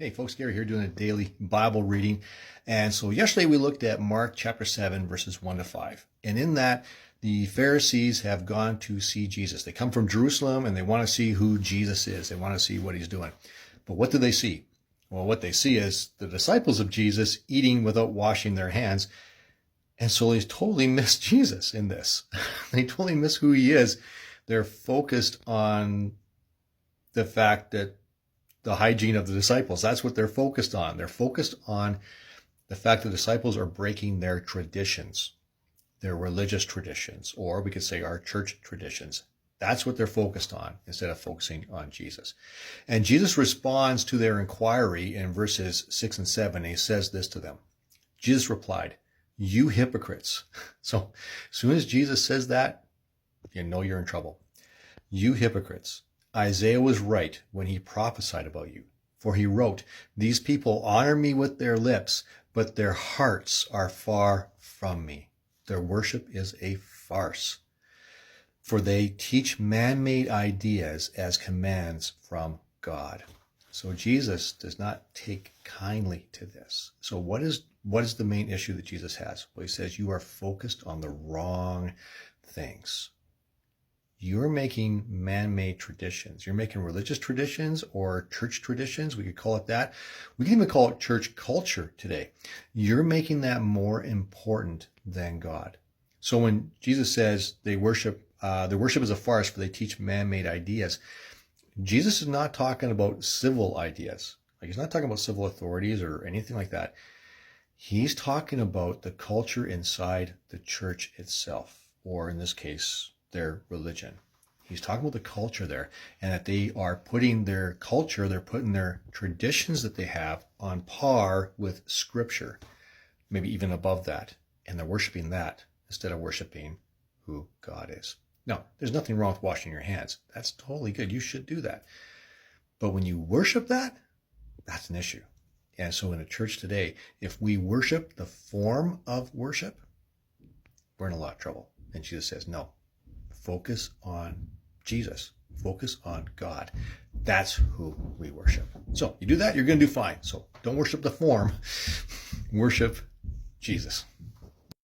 Hey folks, Gary here doing a daily Bible reading. And so yesterday we looked at Mark chapter 7, verses 1 to 5. And in that, the Pharisees have gone to see Jesus. They come from Jerusalem and they want to see who Jesus is. They want to see what he's doing. But what do they see? Well, what they see is the disciples of Jesus eating without washing their hands. And so they totally miss Jesus in this. They totally miss who he is. They're focused on the fact that the hygiene of the disciples. That's what they're focused on. They're focused on the fact that the disciples are breaking their traditions, their religious traditions, or we could say our church traditions. That's what they're focused on instead of focusing on Jesus. And Jesus responds to their inquiry in verses 6 and 7. He says this to them. Jesus replied, "You hypocrites." So as soon as Jesus says that, you know you're in trouble. You hypocrites. Isaiah was right when he prophesied about you. For he wrote, "These people honor me with their lips, but their hearts are far from me. Their worship is a farce. For they teach man-made ideas as commands from God." So Jesus does not take kindly to this. So what is the main issue that Jesus has? Well, he says you are focused on the wrong things. You're making man-made traditions. You're making religious traditions or church traditions. We could call it that. We can even call it church culture today. You're making that more important than God. So when Jesus says their worship is a farce, for they teach man-made ideas, Jesus is not talking about civil ideas. Like he's not talking about civil authorities or anything like that. He's talking about the culture inside the church itself, or in this case, their religion. He's talking about the culture there, and that they are putting their culture, they're putting their traditions that they have on par with Scripture, maybe even above that, and they're worshiping that instead of worshiping who God is. Now, there's nothing wrong with washing your hands. That's totally good. You should do that. But when you worship that, that's an issue. And so in a church today, if we worship the form of worship, we're in a lot of trouble. And Jesus says, no. Focus on Jesus. Focus on God. That's who we worship. So you do that, you're going to do fine. So don't worship the form. Worship Jesus.